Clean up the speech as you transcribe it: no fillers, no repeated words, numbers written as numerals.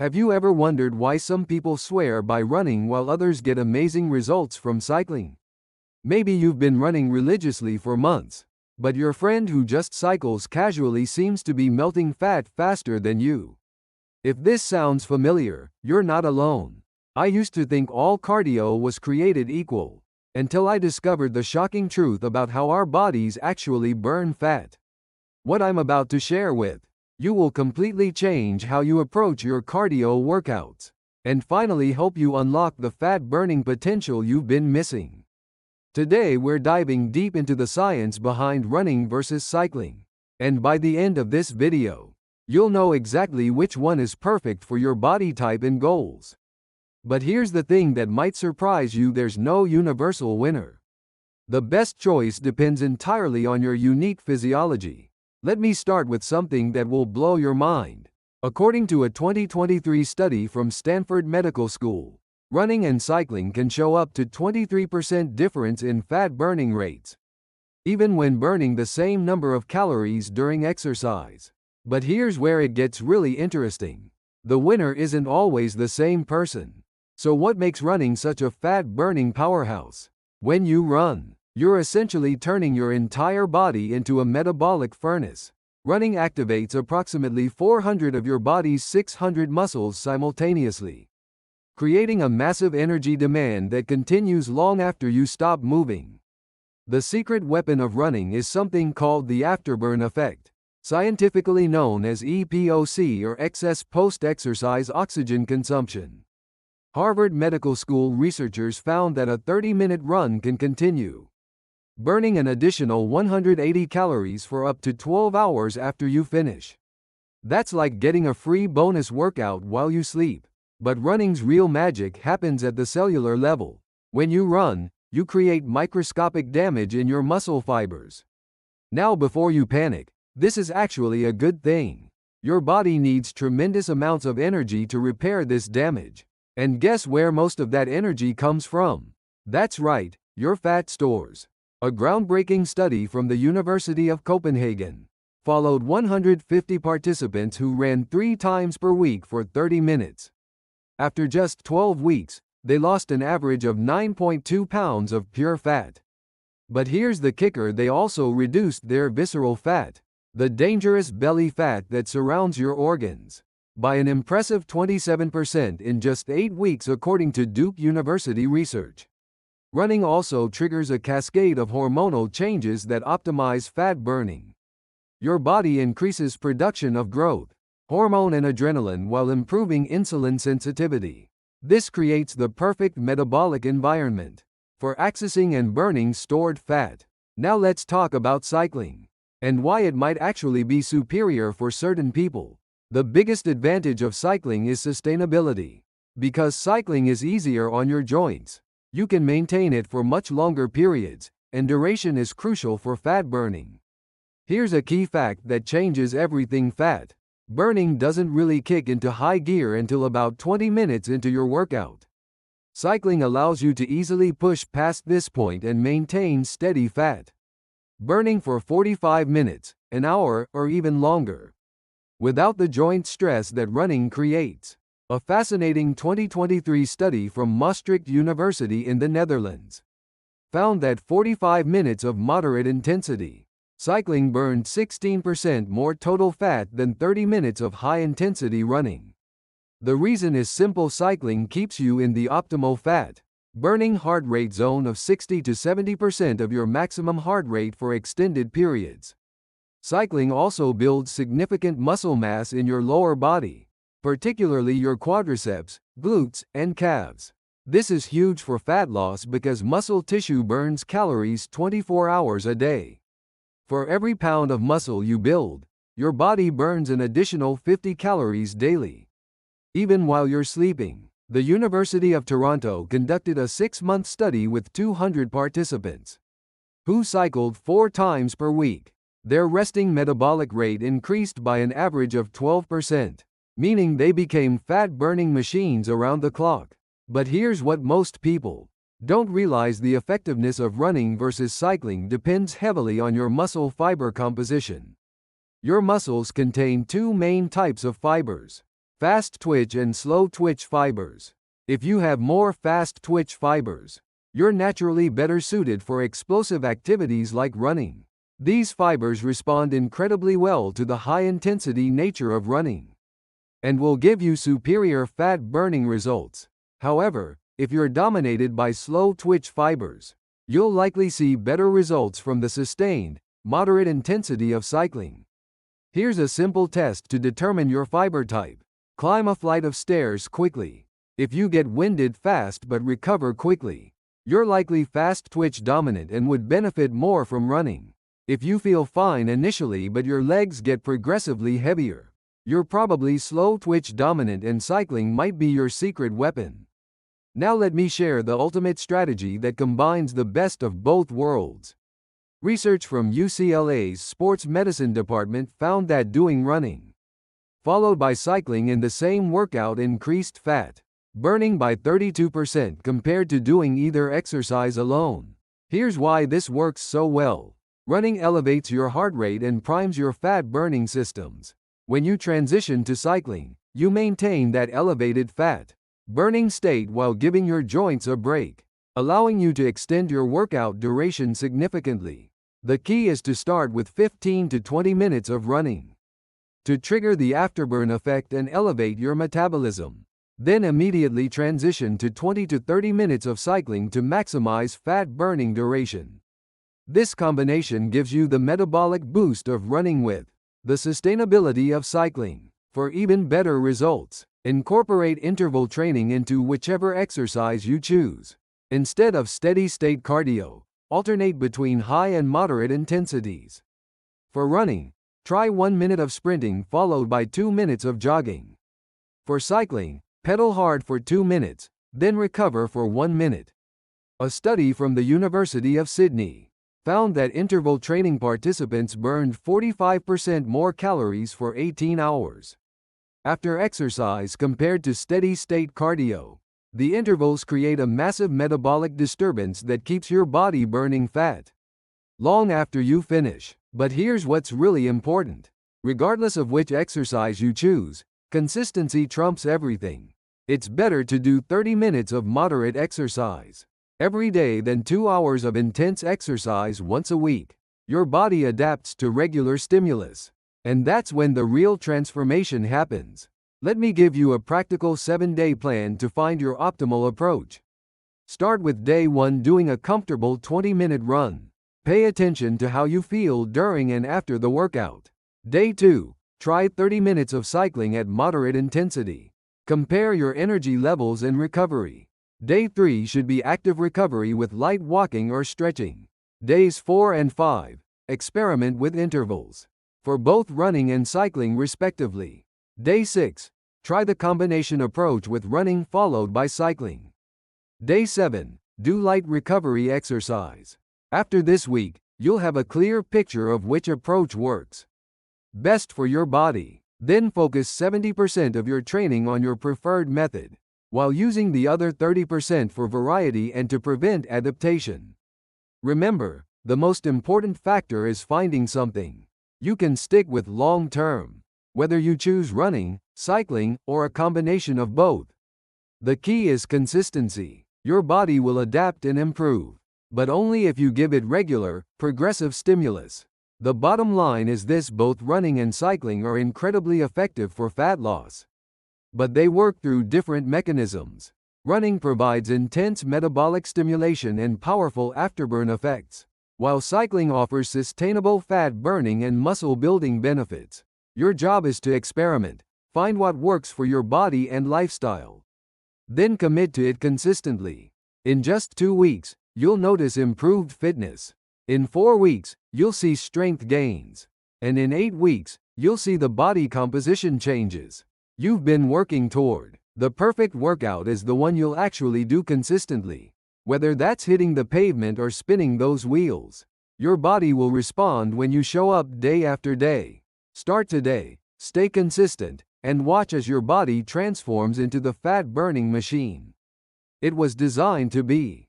Have you ever wondered why some people swear by running while others get amazing results from cycling? Maybe you've been running religiously for months, but your friend who just cycles casually seems to be melting fat faster than you. If this sounds familiar, you're not alone. I used to think all cardio was created equal, until I discovered the shocking truth about how our bodies actually burn fat. What I'm about to share with you will completely change how you approach your cardio workouts, and finally help you unlock the fat-burning potential you've been missing. Today we're diving deep into the science behind running versus cycling, and by the end of this video, you'll know exactly which one is perfect for your body type and goals. But here's the thing that might surprise you: there's no universal winner. The best choice depends entirely on your unique physiology. Let me start with something that will blow your mind. According to a 2023 study from Stanford Medical School, running and cycling can show up to 23% difference in fat burning rates, even when burning the same number of calories during exercise. But here's where it gets really interesting. The winner isn't always the same person. So what makes running such a fat-burning powerhouse? When you run, you're essentially turning your entire body into a metabolic furnace. Running activates approximately 400 of your body's 600 muscles simultaneously, creating a massive energy demand that continues long after you stop moving. The secret weapon of running is something called the afterburn effect, scientifically known as EPOC, or excess post-exercise oxygen consumption. Harvard Medical School researchers found that a 30-minute run can continue burning an additional 180 calories for up to 12 hours after you finish. That's like getting a free bonus workout while you sleep. But running's real magic happens at the cellular level. When you run, you create microscopic damage in your muscle fibers. Now, before you panic, this is actually a good thing. Your body needs tremendous amounts of energy to repair this damage. And guess where most of that energy comes from? That's right, your fat stores. A groundbreaking study from the University of Copenhagen followed 150 participants who ran 3 times per week for 30 minutes. After just 12 weeks, they lost an average of 9.2 pounds of pure fat. But here's the kicker: they also reduced their visceral fat, the dangerous belly fat that surrounds your organs, by an impressive 27% in just 8 weeks, according to Duke University research. Running also triggers a cascade of hormonal changes that optimize fat burning. Your body increases production of growth hormone and adrenaline while improving insulin sensitivity. This creates the perfect metabolic environment for accessing and burning stored fat. Now let's talk about cycling and why it might actually be superior for certain people. The biggest advantage of cycling is sustainability. Because cycling is easier on your joints, you can maintain it for much longer periods, and duration is crucial for fat burning. Here's a key fact that changes everything: fat burning doesn't really kick into high gear until about 20 minutes into your workout. Cycling allows you to easily push past this point and maintain steady fat burning for 45 minutes, an hour, or even longer, without the joint stress that running creates. A fascinating 2023 study from Maastricht University in the Netherlands found that 45 minutes of moderate intensity cycling burned 16% more total fat than 30 minutes of high-intensity running. The reason is simple: cycling keeps you in the optimal fat burning heart rate zone of 60 to 70% of your maximum heart rate for extended periods. Cycling also builds significant muscle mass in your lower body, particularly your quadriceps, glutes, and calves. This is huge for fat loss because muscle tissue burns calories 24 hours a day. For every pound of muscle you build, your body burns an additional 50 calories daily, even while you're sleeping. The University of Toronto conducted a 6-month study with 200 participants who cycled 4 times per week. Their resting metabolic rate increased by an average of 12%. Meaning they became fat-burning machines around the clock. But here's what most people don't realize: the effectiveness of running versus cycling depends heavily on your muscle fiber composition. Your muscles contain 2 main types of fibers: Fast twitch and slow twitch fibers. If you have more fast twitch fibers, you're naturally better suited for explosive activities like running. These fibers respond incredibly well to the high-intensity nature of running and will give you superior fat-burning results. However, if you're dominated by slow twitch fibers, you'll likely see better results from the sustained, moderate intensity of cycling. Here's a simple test to determine your fiber type. Climb a flight of stairs quickly. If you get winded fast but recover quickly, you're likely fast twitch dominant and would benefit more from running. If you feel fine initially but your legs get progressively heavier, you're probably slow twitch dominant and cycling might be your secret weapon. Now let me share the ultimate strategy that combines the best of both worlds. Research from UCLA's Sports Medicine Department found that doing running, followed by cycling in the same workout increased fat burning by 32% compared to doing either exercise alone. Here's why this works so well. Running elevates your heart rate and primes your fat-burning systems. When you transition to cycling, you maintain that elevated fat-burning state while giving your joints a break, allowing you to extend your workout duration significantly. The key is to start with 15 to 20 minutes of running to trigger the afterburn effect and elevate your metabolism. Then immediately transition to 20 to 30 minutes of cycling to maximize fat-burning duration. This combination gives you the metabolic boost of running with the sustainability of cycling. For even better results, incorporate interval training into whichever exercise you choose. Instead of steady-state cardio, alternate between high and moderate intensities. For running, try 1 minute of sprinting followed by 2 minutes of jogging. For cycling, pedal hard for 2 minutes, then recover for 1 minute. A study from the University of Sydney found that interval training participants burned 45% more calories for 18 hours after exercise compared to steady-state cardio. The intervals create a massive metabolic disturbance that keeps your body burning fat long after you finish. But here's what's really important. Regardless of which exercise you choose, consistency trumps everything. It's better to do 30 minutes of moderate exercise every day than 2 hours of intense exercise once a week. Your body adapts to regular stimulus, and that's when the real transformation happens. Let me give you a practical 7-day plan to find your optimal approach. Start with day 1 doing a comfortable 20-minute run. Pay attention to how you feel during and after the workout. Day 2, try 30 minutes of cycling at moderate intensity. Compare your energy levels and recovery. Day 3 should be active recovery with light walking or stretching. Days 4 and 5, experiment with intervals for both running and cycling respectively. Day 6, try the combination approach with running followed by cycling. Day 7, do light recovery exercise. After this week, you'll have a clear picture of which approach works best for your body. Then focus 70% of your training on your preferred method, while using the other 30% for variety and to prevent adaptation. Remember, the most important factor is finding something you can stick with long term, whether you choose running, cycling, or a combination of both. The key is consistency. Your body will adapt and improve, but only if you give it regular, progressive stimulus. The bottom line is this: both running and cycling are incredibly effective for fat loss, but they work through different mechanisms. Running provides intense metabolic stimulation and powerful afterburn effects, while cycling offers sustainable fat burning and muscle building benefits. Your job is to experiment, find what works for your body and lifestyle, then commit to it consistently. In just 2 weeks, you'll notice improved fitness. In 4 weeks, you'll see strength gains. And in 8 weeks, you'll see the body composition changes you've been working toward. The perfect workout is the one you'll actually do consistently. Whether that's hitting the pavement or spinning those wheels, your body will respond when you show up day after day. Start today, stay consistent, and watch as your body transforms into the fat-burning machine it was designed to be.